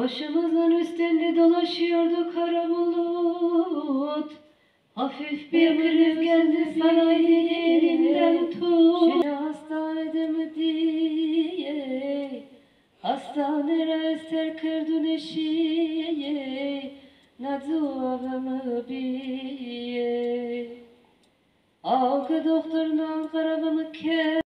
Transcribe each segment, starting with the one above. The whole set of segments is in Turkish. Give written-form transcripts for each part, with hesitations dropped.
Başımızın üstünde dolaşıyordu kara bulut. Hafif bir kriz geldi saraydı elinden tut. Seni hastanede mi diye, hastanere serkırdın eşiğe, nazuavımı biye. Algı doktorundan karabımı ke.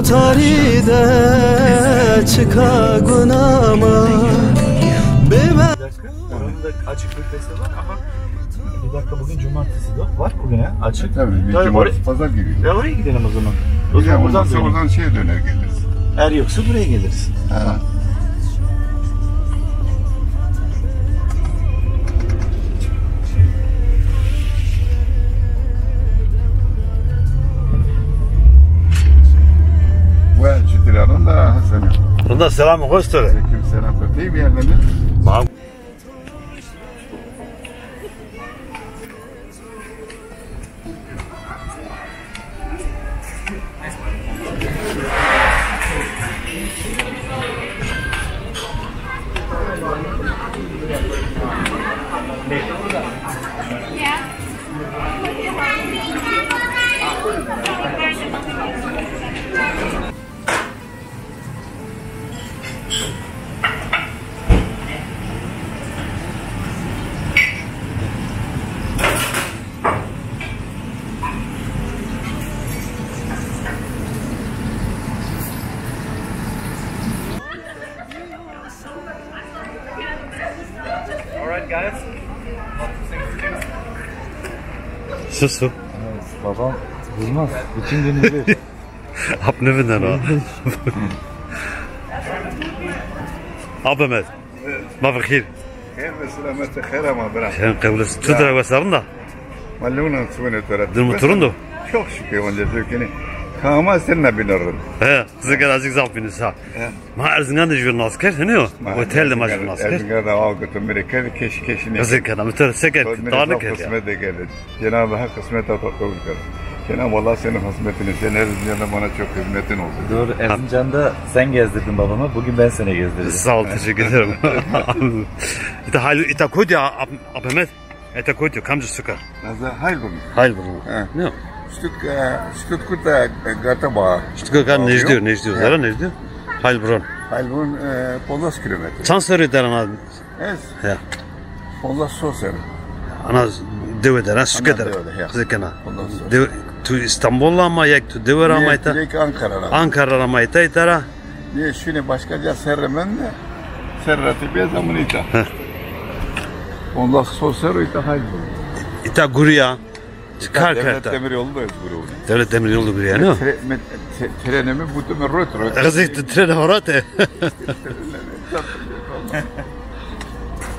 Tarihte Chicago'na mı? Bir dakika, oranın da açık büfesi var ama bir dakika bugün cumartesi de var bugün ha açık. Tabii bir cumartesi pazar gidiyor. Oraya gidelim o zaman. O zaman oradan şeye döner geliriz. Eğer yoksa buraya geliriz. Ha. Da Hasan. Onda selamı hoş söyle. Aleyküm selam. Değil mi yerlerini? Tamam. Guys. Sus. Evet, babam bulmaz. Bütün günü bir. Ab ne binden o? Abemed. Ma bkhir. Khair ve selamete khair ama bırak. Sen kavlas. Tudra vasarında. Maluna suyunu töret. Dil muturundo. Çok şükür önce Türkiye'nin. Kama seninle binarım. He, zikr azıcık zaf binisa. Ma erzingan da jurnasker, ne o? Otelde ma jurnasker. Erzingan da algıt Amerika'da keşini. Zikr da mütör seker tarlık ya. Kısmet de geldi. Cenab-ı Hak kısmet atatürk kıldı. Cenab-ı Allah senin hizmetini, senin Erzincan'da bana çok hizmetin oldu. Doğru, Erzincan'da sen gezdirdin babamı, bugün ben seni gezdirdim. Sağ ol, teşekkür ederim. İta koydu ya, Abemed. İta koydu, kamcı suka. Nasıl? Heilbronn. Heilbronn. Ne o? Stuttgart'ta Göteborg. Stuttgart ne diyor? Zara ne diyor? Heilbronn. Heilbronn 15 kilometre. Çansarı der ana. Evet. Ya. 15 soser. Ana deve der, suka der. Zikana. Tu İstanbul'la ama yak tu deve ramayta. Direkt Ankara'da. Ankara ramayta itara. Niye şunu başkaca serremen de serreti bir zaman ita. 15 soser ita Heilbronn. İta guriya. Çıkar Devlet karta. demir yolu da özgürü. Devlet demir yolu guriya ne o? Trenimi bu da röt. Gazete trene horate.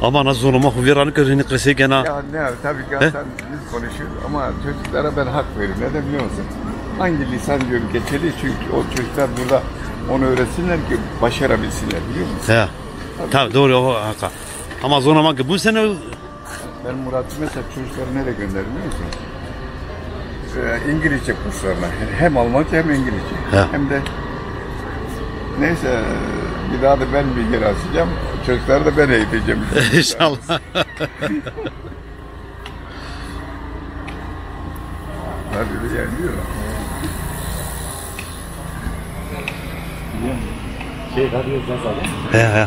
Ama nasıl olma huviranı közünü kese gene. Ya ne tabii ki sen biz konuşuyoruz ama çocuklara ben hak veriyorum. Neden biliyor musun? Hangi lisan diyor geçeli çünkü o çocuklar burada onu öğretsinler ki başarabilsinler biliyor musun? He. Tabii doğru o haka. Ama zorlamak ki bu sene ben Murat'ı mesela çocukları nereye gönderdim biliyor musun? İngilizce kurslarına. Hem Almanca hem İngilizce. He. Hem de neyse bir daha da ben bir yer açacağım. Çocukları da ben eğiteceğim. İnşallah. Hadi de geliyor. Radyo yazalım. He.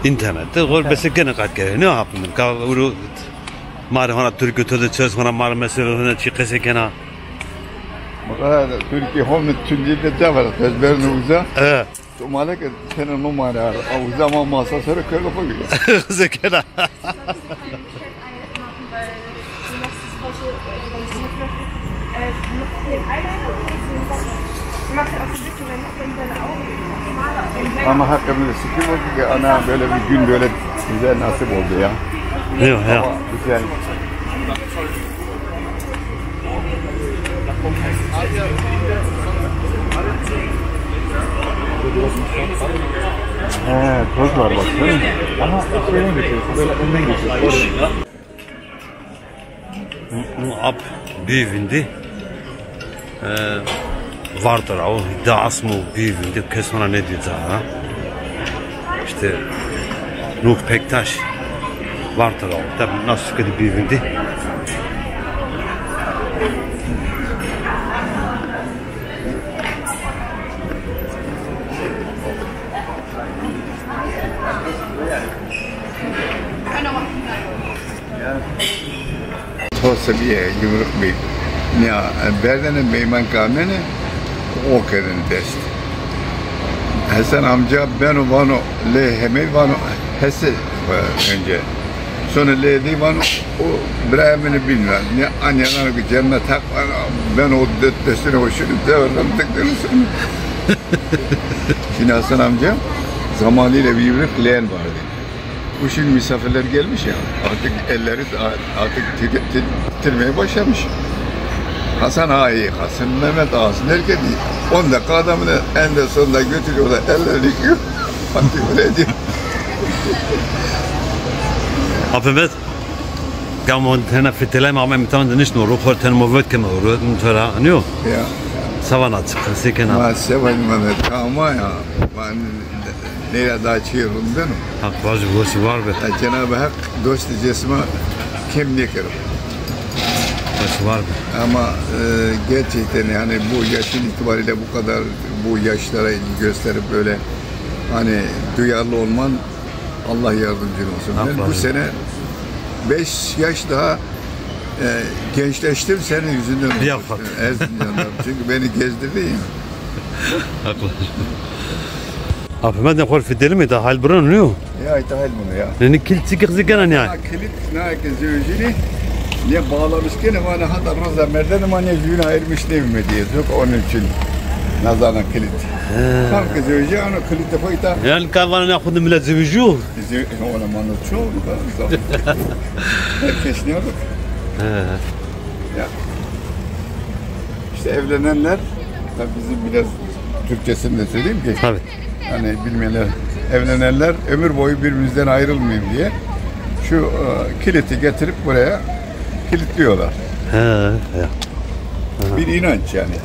İnternette gol besekene kat gene ne yapayım? Ka uru mar hana Türkiye töde söz hana mar mesela hana çıkese gene. Türkiye Homet Tündü'de de var. Tezberin uza. Evet. Malaka senin numara var. O zaman masa sonra köle koyuyor. Zekera. Ama hakkımda sıkı oldu ki ana böyle bir gün böyle güzel nasip oldu ya. Yok ya. Ama güzel. Toz var bak değil mi? Ama şeyden geçiyorsun, böyle önden geçiyorsun. Ab büyüğünde vardır o iddiası mı büyüğünde kes ona ne diyor ha? İşte Nuh Pektaş vardır o tabi nasıl ki büyüğünde. Toz seviye yumruk bir. Ya Berden'in meyman kameni o kadın dest. Hasan amca ben o bana le hemi bana hesse önce. Sonra le di bana o Brahman'ı bilmem. Ne anneler ki cennet hak ben o destine hoşunu devrandık dersin. Şimdi Hasan amca zamanıyla bir yumruk leğen vardı. Bu şimdi misafirler gelmiş ya, artık elleri artık titremeye başlamış. Hasan ağa iyi, Hasan Mehmet ağasın derken 10 dakika adamını en de sonunda götürüyorlar, ellerini yıkıyor. Artık öyle diyor. Afemet Gamon tena fitele ama metan deniş no ruh ten movet kema ruh mutara anıyor. Ya. Savana çıkın sekena. Ma seven Mehmet ama ya, ben nereye daha çığırdım ben o. Hak bazı burası var be. Cenab-ı Hak dost cisme kim yıkır. Burası var be. Ama gerçekten yani bu yaşın itibariyle bu kadar bu yaşlara ilgi gösterip böyle hani duyarlı olman Allah yardımcın olsun. Ben bu sene 5 yaş daha gençleştim senin yüzünden oldu. Yapma. Erzincan'dan. Çünkü beni gezdirdin ya. Haklı. Afemet ne kadar fitele mi da hal buran anıyor. Ya itahal bunu ya. Ne kilit çıkık zekena ne? Kilit ne kızıyorjini ne bağlamışken ama hatta roza merdan ama ne yüğün ayırmış ne mi diye. Yok onun için nazana kilit. Tam kızıyorji ana kilit de fayda. Yani kahvana ne yaptın millet zeviju? Ona manı çok da. Herkes ne olur? Ya. İşte evlenenler tabii bizim biraz Türkçesini de söyleyeyim ki. Tabii. Hani bilmeyenler evlenenler ömür boyu birbirimizden ayrılmayayım diye şu kiliti getirip buraya kilitliyorlar. He. Bir inanç yani.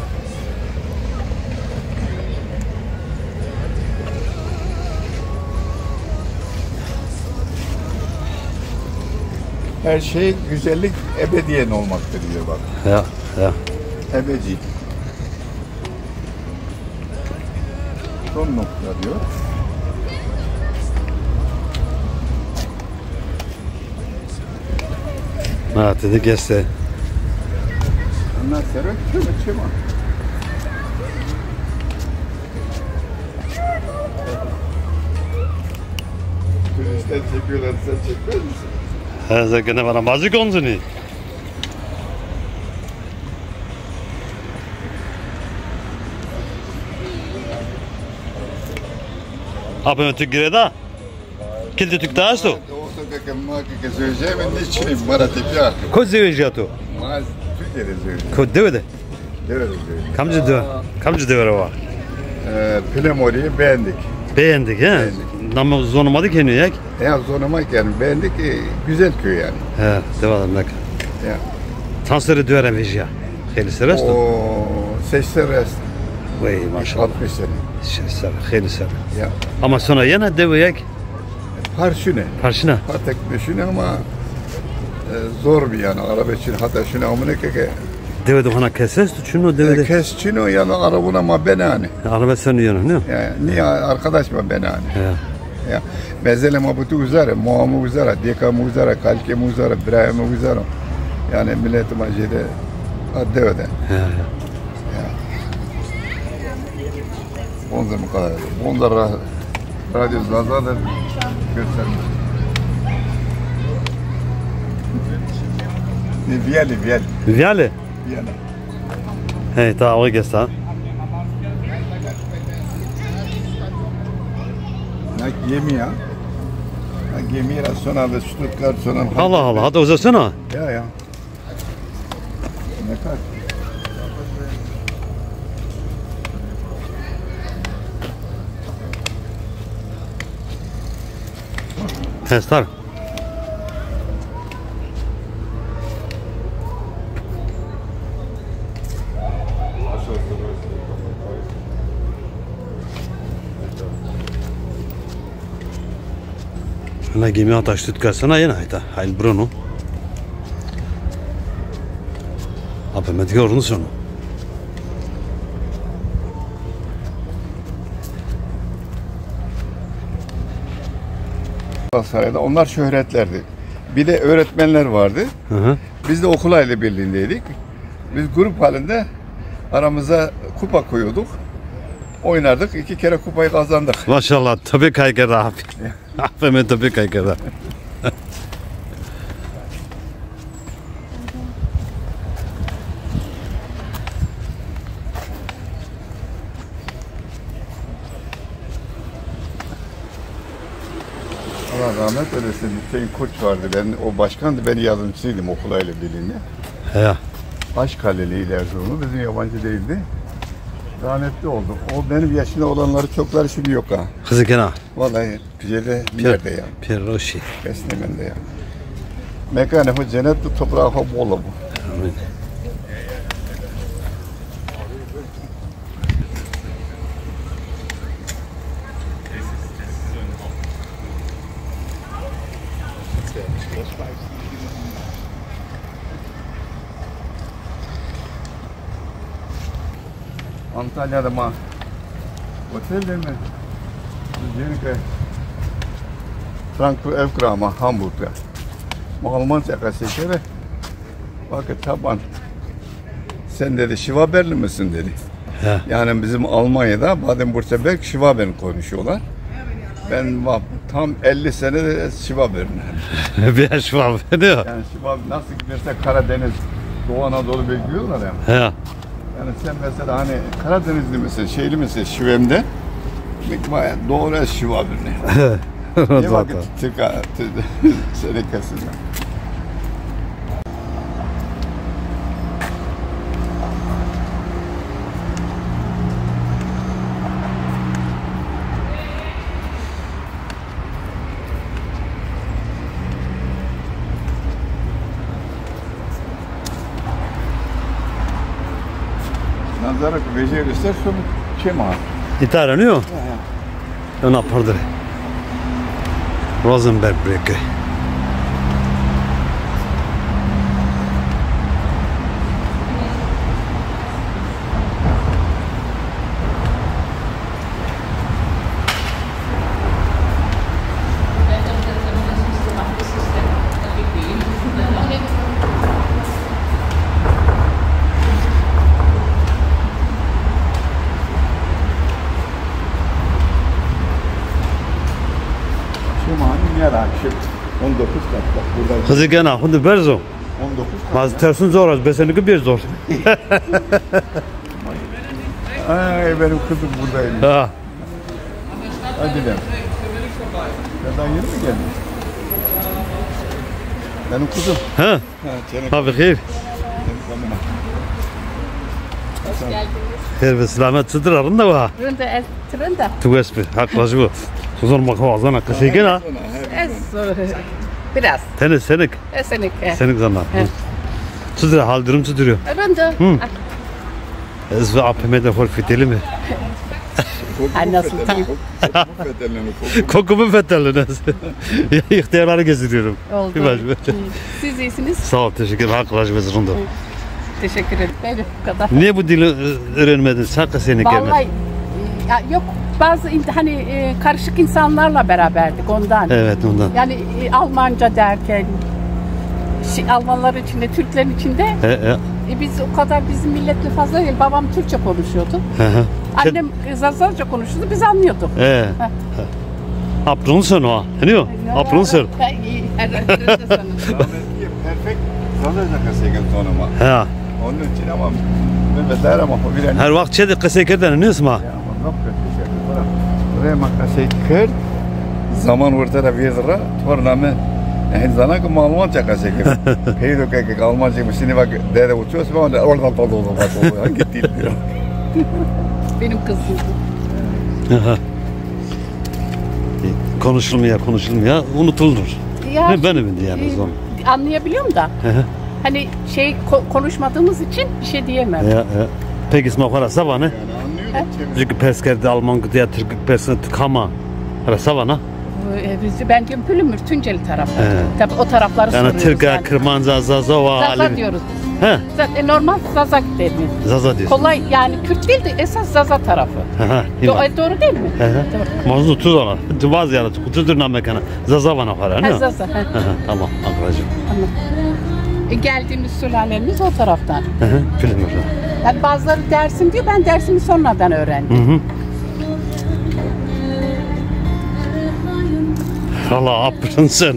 Her şey güzellik ebediyen olmaktır diyor bak. Ya. Ebedi. Son nokta diyor. Ha, dedi gelse. Ondan sonra çıma. Turistler çekiyorlar, sen çekmez misin? Ha, zekene bana bazı konzuni. Afemet Tükgire'de. Kildi tüktağı su. O sokak maki ke söyleyeceğim niçin bana tipi artık. Koz zevijatu. Maz Türkiye'de söyleyeceğim. Kod devede. Evet söyleyeceğim. Kamcı döve. Kamcı devere var. Plemori'yi beğendik. Beğendik he. Ama zonamadık henüz yak. Ya zonamak yani beğendik güzel köy yani. He, devadım lak. Ya. Tansları döveren vijya. Hayli seresto. O 80 rest Vay maşallah. 60 sene. Şeser, hayli ser. Ya. Ama sonra yana deve yak. Parşüne. Karşına. Hatek düşüne ama zor bir yani araba için hatta şunu amına keke. Devede bana keses şunu devede. Kesçino yani arabuna ma benani. Araba seni yana ne? Yani niye arkadaş ma benani. He. Ya mesela mabutu uzare, muamı uzara, dekamı uzara, kalkemi uzara, brahimi uzara. Yani milletim acede devede. He. Ya. Bonza mı kadar? Bonza radyo zaten göstermiş. Viali. Viale? Hej, ta ojge sa. Gemi Gemi Rasyonel Stuttgart sonra. Allah Allah, hadi uzasana. Ya. Ne kadar? Testar. Na gemi ataş tutkarsana yine hayta. Hayl Bruno. Abi med görünü sonu. Galatasaray'da onlar şöhretlerdi. Bir de öğretmenler vardı. Hı. Biz de okul aile birliğindeydik. Biz grup halinde aramıza kupa koyuyorduk. Oynardık. 2 kere kupayı kazandık. Maşallah tabii kaygıda abi. Abi tabii kaygıda. Allah rahmet eylesin. Hüseyin Koç vardı. O başkandı. Ben yardımcısıydım okul aile birliğinde. Ya. Aşkaleliydi Erzurumlu. Bizim yabancı değildi. Rahmetli oldu. O benim yaşında olanları çokları şimdi yok ha. Kızı gene. Vallahi Pierre nerede ya? Pierre Rocher. Beslemende ya. Mekane bu cennet toprağı bol bu. Amin. Antalya'da otel mi? Cenike Frankfurt Evkrama Hamburg'da. Almanca kasetleri. Bakın taban. Sen dedi Şivaberli misin dedi. He. Yani bizim Almanya'da Baden-Württemberg Şivaberli konuşuyorlar. Ben tam 50 sene de Şivaberli. Bir yaş var diyor. Yani Şivaberli nasıl giderse Karadeniz, Doğu Anadolu bekliyorlar ya. He. Yani sen mesela hani Karadenizli misin, şeyli misin Şivem'de? Bayağı doğru Şivaberli. Ne vakit senekasında. Nazara veje göster sonra çema. Italiano? È una perdere. Rosenberg Brücke. Çema'nın yer akşam 19 kat bak burada. Kızı gene hundi berzo. 19 kat. Maz tersin zor az besenlik bir zor. Ay benim kızım buradaymış. Ha. Hadi lan. Senden yeni mi geldin? Benim kızım. Ha. Ha, çenek. Abi hayır. Hayır ve selamet sıdır arında var. Runda trunda. Tu espi. Haklaşı bu. Suzan makavazana kışı gene. Biraz. Tenis senik. Senik. Senik zanna. Sıdır haldırım sıdırıyor. Runda. Ez ve APM'de hol fiteli mi? Ay nasıl tam. Kokumu fethelli. İhtiyarları gezdiriyorum. Oldu. Bir başka. Siz iyisiniz. Sağ ol, teşekkür ederim. Haklaşı bezirinde. Teşekkür ederim. Böyle bu kadar. Niye bu dili öğrenmedin? Sakın seni Vallahi gelmedin. ya yok bazı karışık insanlarla beraberdik ondan. Evet ondan. Yani Almanca derken Almanlar içinde, Türklerin içinde biz o kadar bizim milletle fazla değil. Babam Türkçe konuşuyordu. Hı hı. Annem Zazaca konuşurdu, biz anlıyorduk. Aprılın sen o. Anlıyor? Aprılın sen. Perfekt Zazaca kasayken tonuma. Ha. Onun için ama Mehmetler ama bilen. Her vakit çedi kısakerden anlıyorsun ha. Buraya makasayı kır. Zaman ortada bir lira. Tornamı Hindistan ki Almanca kasayken. Peydo kek Almanca şimdi bak dede uçuyorsun ama oradan tadı oldu bak hangi dil diyor. Benim kızım. Konuşulmuyor, unutulur. Ya, Ben evinde yani o zaman. anlayabiliyorum da. Hani konuşmadığımız için bir şey diyemem. Peki ismi okara sabah ne? Anlıyordum çeviri. Çünkü perskerde Alman diye Türk perskerde tıkama. Ara sabah ne? Ben diyorum Pülümür, Tunceli tarafı. Tabii o tarafları Yani soruyoruz. Türk'e, Kırmanca, Zazova, Zaza diyoruz. He, Zaten normal Zaza deniyor. Zaza diyorsun. Kolay yani Kürt değil de esas Zaza tarafı. Doğru değil mi? Doğru. Mazlu tuz ona. Bazı yerler kutudur namekana. Zaza bana okara ne? Zaza. Tamam, Ankara'cığım. Geldiğimiz sülalemiz o taraftan. Pülümür. Yani bazıları Dersim diyor, ben Dersim'i sonradan öğrendim. Allah aprın sen.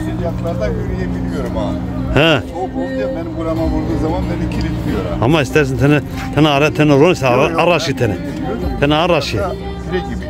Sıcaklarda yürüyebiliyorum ha. He. Soğuk olunca benim burama vurduğu zaman beni kilitliyor ha. Ama istersen tane ara tane rolse araşı tane. Tane araşı. Süre gibi.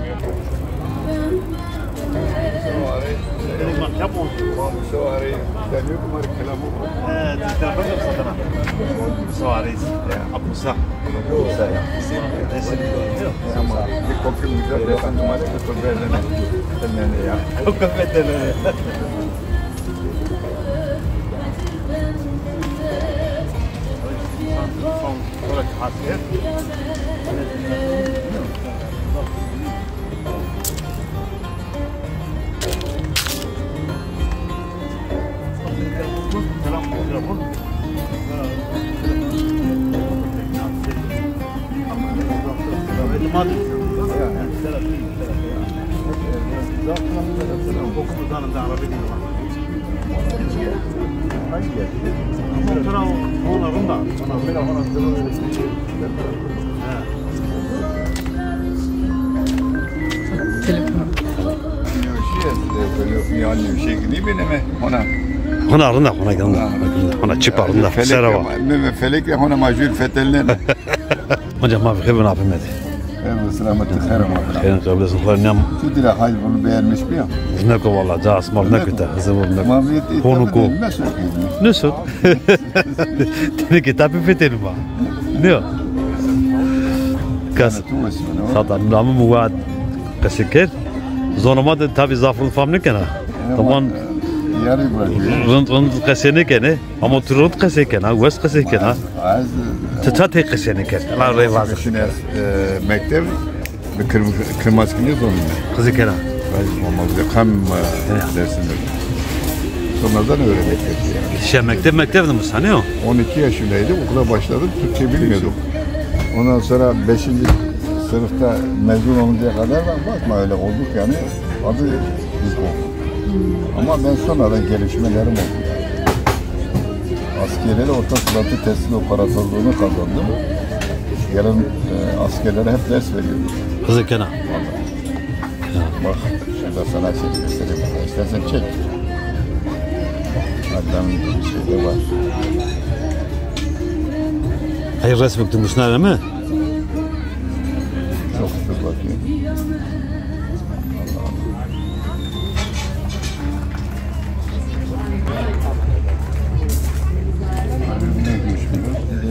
Yani bir şey gibi mi? Ona arında ona geldi. Ona çip arında. Serava. Felek ya ona majül fetellen. Hocam abi hemen abim dedi. Evet selametli khairım abi. Kıyın kıblesi kullanıyorum. Şu dile hayır bunu beğenmiş mi ya? Ne ko valla caz mal ne kötü. Hızım ne. Maviyet Konu ko. Ne sor? Tene kitabı fetelim ha. Ne o? Kas. Zaten namı muvat kasiker. Zonuma da tabi zafrın famne kana. Tamam. Yarı bırakıyor. Rınt kasene kene. Ama turut kasene kene. West kasene kene. Az Tatate kasene kene. La revaz. şimdi mektep kırmızı günü zorunda. Kızı kene. Olmaz kam dersinde. Sonradan öğrendik yani. Mektep mi sanıyor? 12 yaşındaydım okula başladım Türkçe bilmiyordum. Ondan sonra 5. sınıfta mezun oluncaya kadar bakma öyle olduk yani adı ilkokul. Ama ben sonradan gelişmelerim oldu. Askeriyle orta sınıfı teslim operasyonluğunu kazandım. Gelen askerlere hep ders veriyordum. Kızı kene. Bak şurada sana şey göstereyim. İstersen çek. Adamın şeyde var. Hayır resmi tutmuş nerede mi? Çok dur bakayım.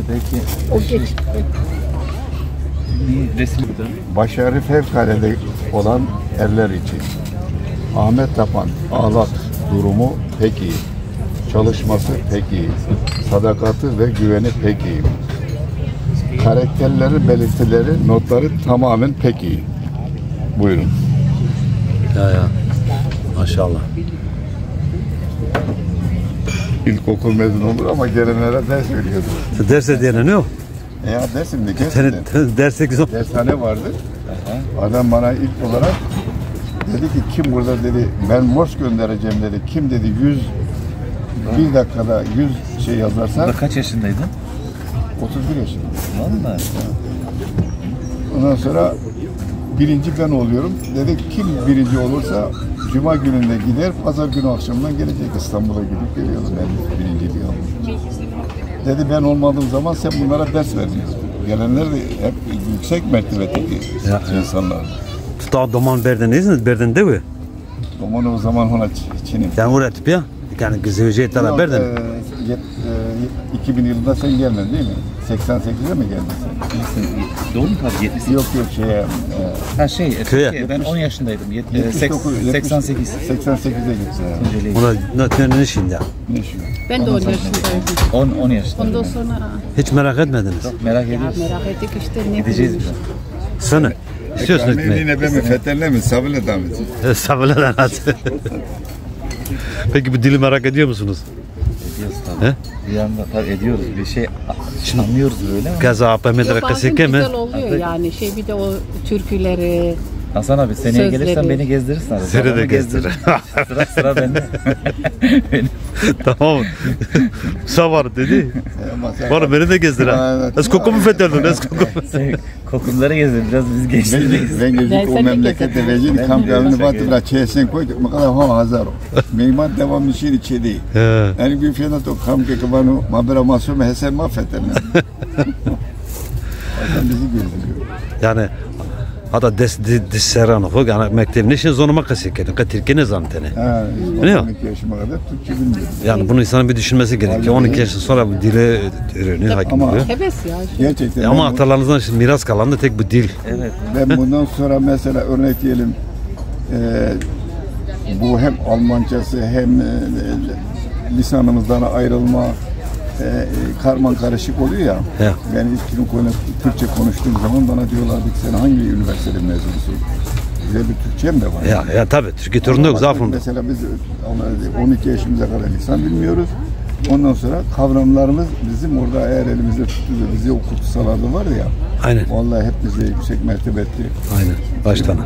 Peki. O geç. Başarı fevkalade olan erler için. Ahmet Tapan, ağlat durumu pek iyi. Çalışması pek iyi. Sadakati ve güveni pek iyi. Karakterleri, belirtileri, notları tamamen pek iyi. Buyurun. Ya. Maşallah. İlkokul mezunu olur ama gelenlere ders veriyordu. Derse diyene ne o? Ya dersimde kesin. Derse güzel. Dershane vardı. Adam bana ilk olarak dedi ki kim burada dedi ben Morse göndereceğim dedi. Kim dedi 100 bir dakikada 100 şey yazarsa Kaç yaşındaydın? 31 yaşındayım. Vallahi. Ondan sonra birinci ben oluyorum. Dedi kim birinci olursa Cuma gününde gider, Pazar günü akşamdan gelecek İstanbul'a gidip geliyoruz. Ben birinciliği aldım. Dedi ben olmadığım zaman sen bunlara ders ver diyor. Gelenler de hep yüksek mertebedeki insanlar. Ta doman berdeniz, berden değil mi? Aman o zaman ona Çin'im. Yani öğretip ya. Yani güzelce ettiler berden. 2000 yılında sen gelmedin değil mi? 88'de mi geldin sen? Doğru mu tabii 78? Yok şeye... Ha şey, Köye. Türkiye, ben 10 yaşındaydım. 78. 88. 88'de gitsin. Ona ne şimdi ya? Ne şu? Ben de 10 yaşındaydım. 10 yaşındaydım. Ondan sonra Hiç merak etmediniz. Merak ya ediyoruz. merak ettik işte ne Gideceğiz bileyim. biz. Sana. İstiyorsun etmeyi. Yine ben mi Fethel'le mi? Sabır'la mı? Sabırlar hadi. Peki bu dili merak ediyor musunuz? Ediyoruz tabii. He? Bir anda tabii ediyoruz. Bir şey anlıyoruz böyle ama. Kaza APM'de Yok, bazen kaseke mi? güzel oluyor yani bir de o türküleri. Hasan abi seneye Sözleri. gelirsen beni gezdirirsin. Arada. Seni de Babamı gezdir. Sıra bende. Tamam. Savar dedi. Bana beni de gezdir ha. Es kokumu fethedin, es kokumu. Sen kokumları gezdir. Biraz biz geçtiririz. Ben gözük o memlekette vecini kam gavini batırla çeşen koyduk. Mı kadar ha hazar o. Meyman devam işin içi değil. Yani bir fiyat o kam ke kabanu mabera masum hesen mahfetene. Adam bizi gezdiriyor. Yani hatta des serrano ho yani mektebin işin zonuma kaseke. Katirke ne zantene. Ha, Ne o? 12 yaşıma kadar Türkçe bilmiyorum. Yani bunu insanın bir düşünmesi gerekiyor. 12 yaş sonra bu dile öğreniyor, hakim Ama- oluyor. Heves ya. Gerçekten. Ama ben, atalarınızdan şimdi miras kalan da tek bu dil. Evet. ben bundan sonra mesela örnek diyelim bu hem Almancası hem lisanımızdan ayrılma karman karışık oluyor ya. Ya. Ben ilk gün Türkçe konuştuğum zaman bana diyorlardı ki sen hangi üniversitede mezunusun? Güzel bir Türkçem de var. Ya tabii Türkiye turunda yok zaten. Mesela biz 12 yaşımıza kadar lisan bilmiyoruz. Ondan sonra kavramlarımız bizim orada eğer elimizde tuttuğunda bizi okutsalardı var ya. Aynen. Vallahi hep bize yüksek mertebetli. Aynen. Baştan.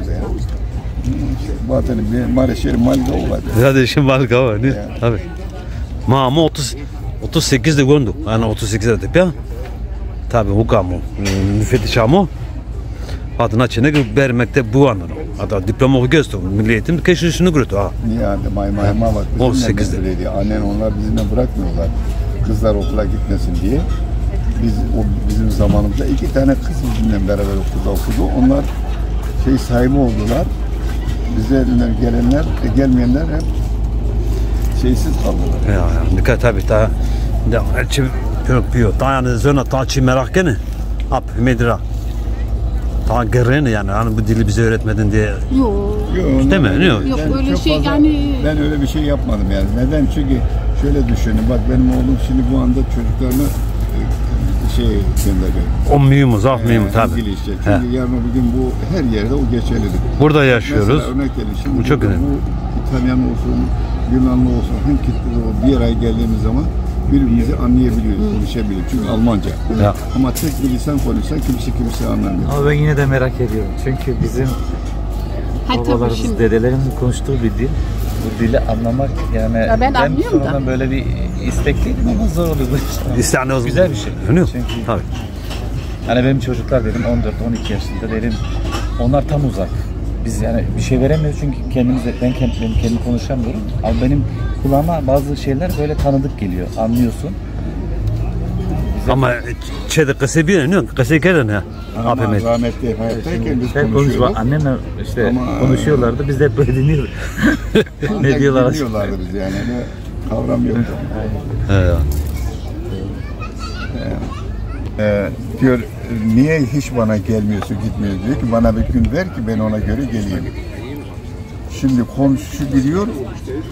Vatanı bir Maraşeri Malga oladı. Hadi işin var var. Ne? Tabii. Ama 38'de gördük. Yani 38'de dedik ya. Tabii hukamu. Müfettiş amu. Adına çene ber mektep bu anlamda. Hatta diploma gösterdi. Milli eğitim keşke şunu gördü ha. Niye anne mayma bak. 18'de. Dedi. Annen onlar bizimle bırakmıyorlar. Kızlar okula gitmesin diye. Bizim zamanımızda 2 tane kız bizimle beraber okulda okudu. Onlar sahibi oldular. Bize gelenler, gelmeyenler hep şeysiz kaldılar. Ya dikkat tabii ta. Ya elçi pio. Ta yani zona ta çi merak gene. Ap medra. Ta gerene yani hani bu dili bize öğretmedin diye. Yok. Değil mi? Yok. Yok Ben öyle çok şey fazla- yani. Ben öyle bir şey yapmadım yani. Neden? Çünkü şöyle düşünün. Bak benim oğlum şimdi bu anda çocuklarını gönderiyor. O mühim, zaf mühim tabii. İngilizce. Çünkü yarın bir gün bu her yerde o geçerlidir. Burada yaşıyoruz. Mesela örnek verin. Şimdi Bu çok önemli. Bu İtalyan olsun, Yunanlı olsun, hangi kitlede o bir araya geldiğimiz zaman birbirimizi anlayabiliyoruz, konuşabiliyoruz. Çünkü Almanca. Ya. Ama tek bir lisan konuşsan kimse anlamıyor. Ama ben yine de merak ediyorum. Çünkü bizim Tabii babalarımız, şimdi. dedelerimizin konuştuğu bir dil. Bu dili anlamak yani Ya ben anlıyorum da. sonradan böyle bir istekliydim ama zor oluyor. İsteyen o zaman. Güzel bir şey. Anlıyor Çünkü Tabii. hani benim çocuklar dedim 14-12 yaşında dedim onlar tam uzak. Biz yani bir şey veremiyoruz çünkü ben kendim konuşamıyorum. Ama benim kulağıma bazı şeyler böyle tanıdık geliyor. Anlıyorsun. Ama şeyde kısa bir ne? Kısa kere ne? Ama APM. rahmetli hayattayken biz Hep konuşuyorduk. annemle işte Ama- konuşuyorlardı. Biz de hep böyle dinliyorduk. Ne diyorlar? Dinliyorlardı biz yani. Ne kavram yoktu. Diyor niye hiç bana gelmiyorsun gitmiyorsun diyor ki bana bir gün ver ki ben ona göre geleyim. Şimdi komşu biliyor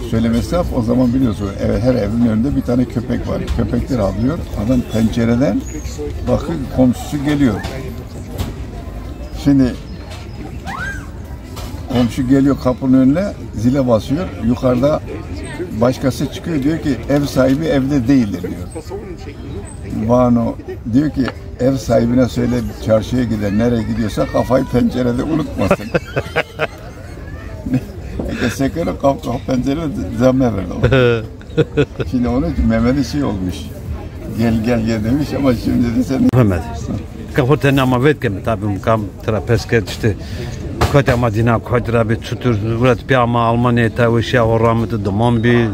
söylemesi yap o zaman biliyorsun her evin önünde bir tane köpek var. Köpekler avlıyor. Adam pencereden bakıyor komşusu geliyor. Şimdi komşu geliyor kapının önüne zile basıyor. Yukarıda başkası çıkıyor diyor ki ev sahibi evde değildir diyor. Bano diyor ki ev sahibine söyle çarşıya gider nereye gidiyorsa kafayı pencerede unutmasın. Sekere pencerede zamme verdi. Şimdi onun için Mehmet'in şey olmuş. Gel demiş ama şimdi de sen Mehmet. Kahoten ama vetkem tabii kam trapesket işte Kote Madina Kote bir tutur Murat bir ama Almanya tavşi oramı da mambi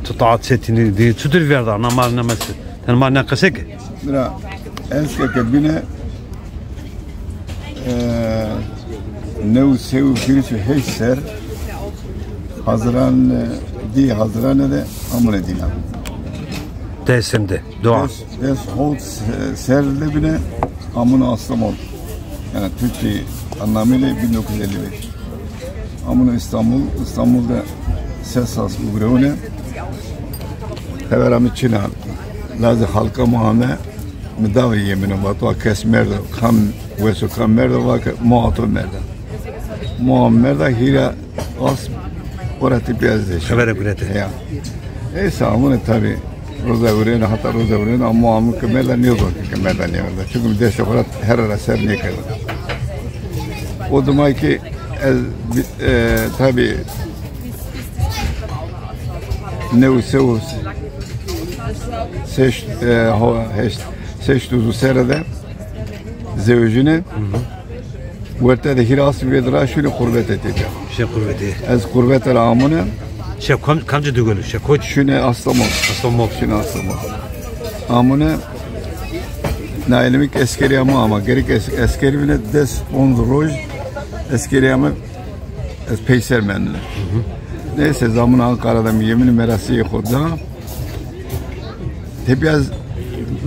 tutat setini di tutur verdi namaz namazı. Sen ne kasek? bira eske kabine ne sev birisi heyser Haziran de amre dina. Desimde dua. Des hot serle bine amına aslam oldu. Yani Türkiye anlamıyla 1955. Amına İstanbul'da sesas uğrağına heverami Çin'e lazı halka muhamle müdavi yemine batı kes merda kam vesu kam merda vak muatı merda muammerda hira as orati beyazdı. Habere gülete. Ya. Amına tabi roza uğrağına hatta roza uğrağına ama amı kemerda niye olur kemerda niye olur çünkü destek olarak her ara ser niye kadar. O zaman ki tabi ne useus seçtuğu serede zevcine verte de hiras vedra şunu kurbet edeceğim. Şey kurbeti. Az kurbet ramını Şey kamcı dügülü. Şey koç. şunu aslamam. Aslamok. Şunu aslamam. Amını nailemik eskeri ama gerek eskeri bile des on roj eskeri ama peyser menle. Neyse zaman Ankara'da yemin merasiye koda. Tebiyaz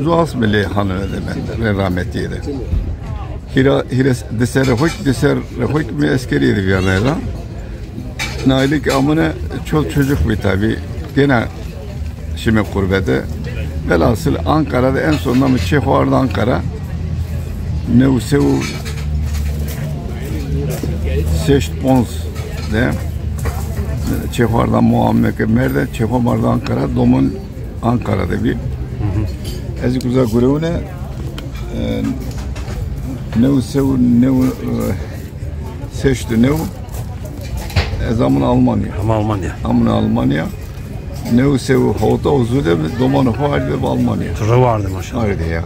zuas bile hanı de ben rahmetliye de. Hira deser hoik mi eskeri de bir yana. Nailik amına çok çocuk bir tabi. Gene şimdi kurbede. Velhasıl Ankara'da en sonunda mı Çehoar'da Ankara Neusev Seşt Pons de Çehoar'da Muhammed Merde Çehoar'da Ankara Domun Ankara'da bir Ezikuza Gurevne Neusev Seşt Neu zaman Almanya. Ama Almanya. Almanya. Neusev hota uzude domanı halde Almanya. Tura vardı maşallah. Öyle ya.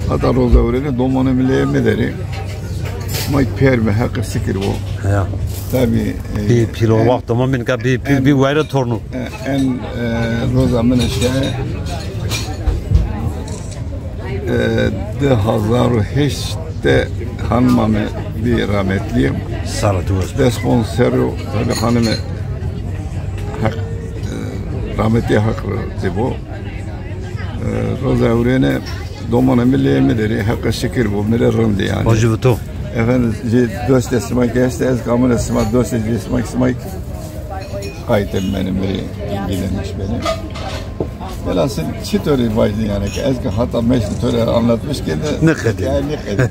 Hatta roza öyle domanı bile mederi. Mike perme hakkı sikir bu. Ya. Tabi. Bir pilo vakti ama benim bir vayra torunu. En roza mene şey. De hazaru heşte hanımamı bir rahmetliyim. Sarı duvar. Desponsero tabi hanımı rahmetli haklı bu. Roza öğrene domana milliye mederi hakkı şükür bu mire rındı yani. Hoca bu. Efendim dost esmak este ez kamın esmak dost esmak kayıtım benim biri ilgilenmiş beni. Velhasıl çitori vardı yani ki eski hatta meşri töre anlatmış ki de ne kadar? Yani ne kadar?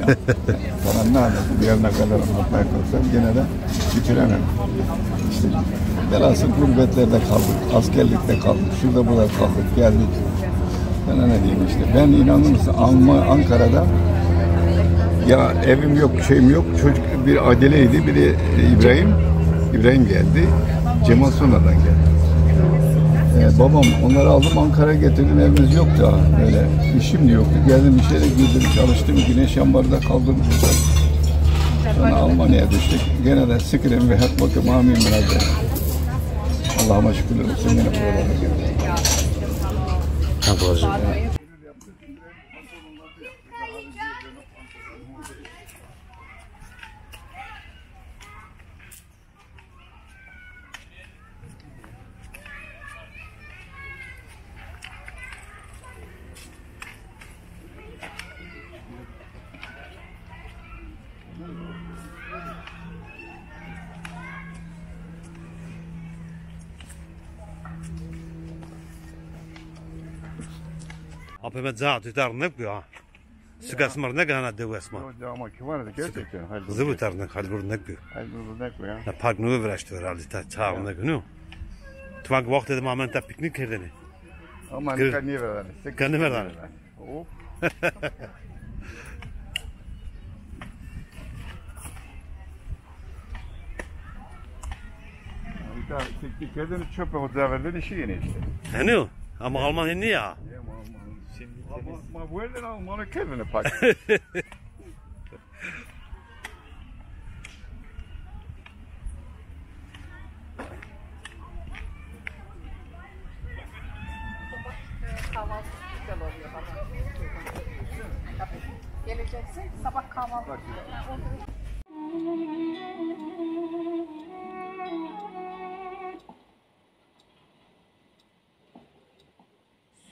Sana ne anlattım bir yerine kadar anlatmaya kalksam gene de bitiremem. İşte velhasıl gurbetlerde kaldık, askerlikte kaldık, şurada burada kaldık, geldik. Sana ne diyeyim işte, ben inanır mısın Ankara'da ya evim yok, şeyim yok, çocuk bir Adile'ydi, bir de İbrahim geldi, Cemal sonradan geldi. Babam onları aldım Ankara'ya getirdim, evimiz yok daha böyle, işim de yoktu, geldim işe de girdim, çalıştım, Güneş Yambar'da kaldım. Sonra Almanya'ya düştük, gene de sıkırım ve hep bakım amin müracaat. Allah'ıma şükürler olsun yine buralara geldim. Apeme zaten tutarnak bu ha. Sıkasmar ne kadar de vesma. Ama ki var da gerçekten. Kızı bu tarnak hal burnak bu. Hayır bu ne ya? Na park nu överştü herhalde ta çağında günü. Tuvak vakit dedim aman ta piknik kerdeni. Ama ne kadar niye ver? Kanı ver lan. Hop. Bir daha teknik kerdeni çöpe o da verdiğin işi yine işte. Hani o? Ama Almanya ne ya? Maar woorden al mannen kennen een pak. Kahvaltı güzel oluyor baba. Geleceksin sabah kahvaltı.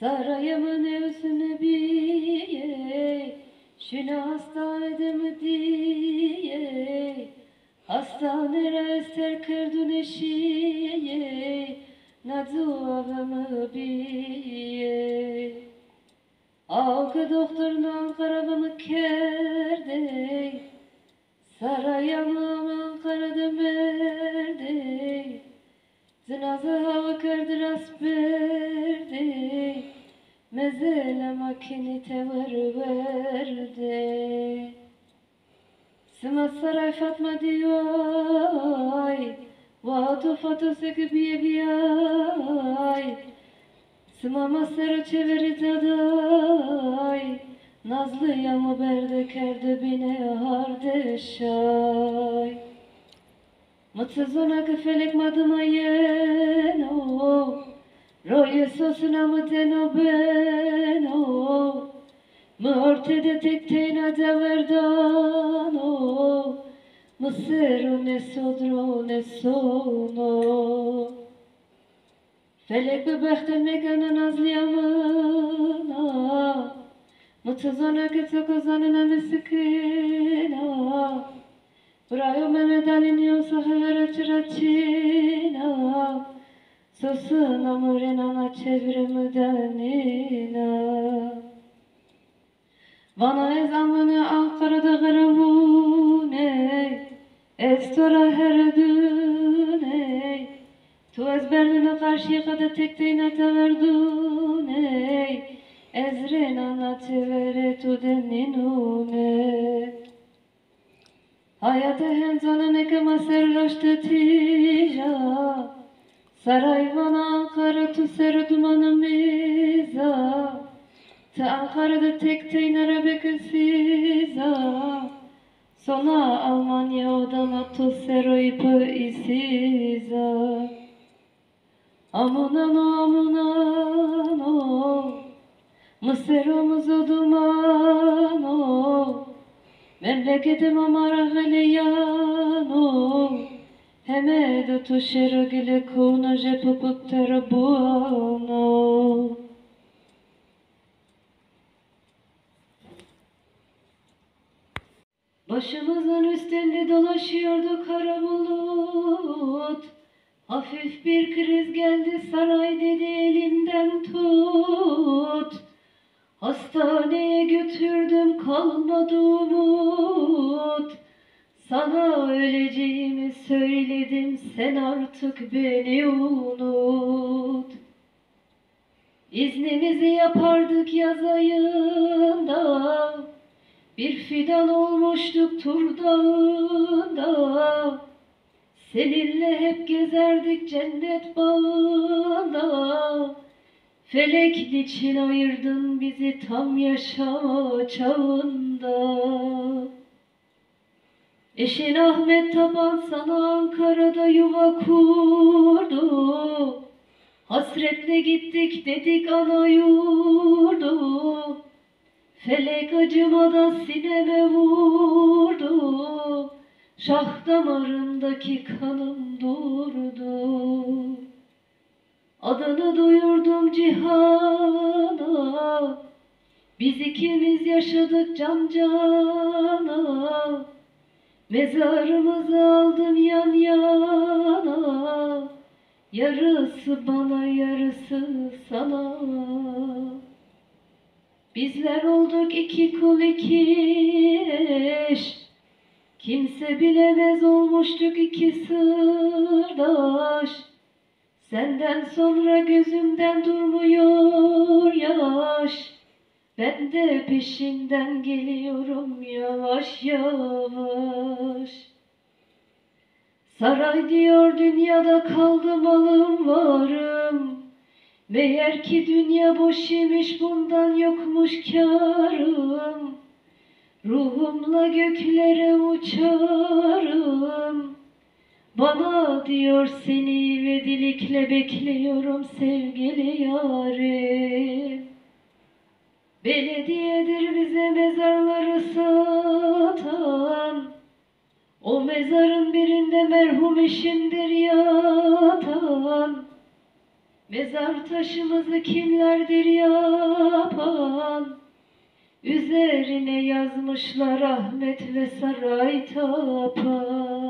Sarayımın özünü biye, şunu hasta edemi diye, hastanere ester kırdın eşiye, nazuavımı biye. Algı doktorundan karabımı kerde, sarayımım Ankara'da merde, zinazı hava kırdı rasperdi, mezele makini tevır verdi. Sıma saray Fatma diyor, vatu fatosu gibi bir ay. Sıma masarı çeviri daday, nazlı yamı berde kerde bine hardeşay. Mutsuz ona felek madıma yeno, roye sosuna mı deno beno, mı ortede tek teyna deverdano, mısır ne sodro ne sono. Felek bir behte megana nazlı yamına, mutsuz ona gitse kazanına mesikina. Brayo Mehmet Ali'nin yoksa hevere çıraçina, sosuna mırenana çevrimi denina. Bana ezamını Ankara'da gıravune, estora her düne, tu ezberline karşıya kadar tek deynete verdune, ezren anlatıvere tu deninune. Hayata henzana nekema serraştı tija, saray bana Ankara tu ser dumanımıza, te Ankara'da tek teynara bekesiza, sona Almanya odama tu seroypu isiza. Amunano amunano, Mısır'ımızı dumano, memleketim amarağılı yano, heme de tuşero gile kona jepupuk terabuano. Başımızın üstünde dolaşıyordu kara bulut, hafif bir kriz geldi saray dedi elimden tut. Hastaneye götürdüm kalmadı umut, sana öleceğimi söyledim sen artık beni unut. İznimizi yapardık yaz ayında, bir fidan olmuştuk Tur Dağı'nda. Seninle hep gezerdik cennet bağında, felek niçin ayırdın bizi tam yaşama çağında. Eşin Ahmet Taban sana Ankara'da yuva kurdu, hasretle gittik dedik ana yurdu. Felek acımadan sineme vurdu, şah damarındaki kanım durdu. Adını duyurdum cihana, biz ikimiz yaşadık can cana. Mezarımızı aldım yan yana, yarısı bana yarısı sana. Bizler olduk iki kul iki eş, kimse bilemez olmuştuk iki sırdaş. Senden sonra gözümden durmuyor yaş, ben de peşinden geliyorum yavaş yavaş. Saray diyor dünyada kaldı malım varım, Meğer ki dünya boş imiş, bundan yokmuş kârım. Ruhumla göklere uçarım. Bana diyor seni ve dilikle bekliyorum sevgili yarim. Belediyedir bize mezarları satan. O mezarın birinde merhum eşimdir yatan. Mezar taşımızı kimlerdir yapan? Üzerine yazmışlar Ahmet ve saray tapan.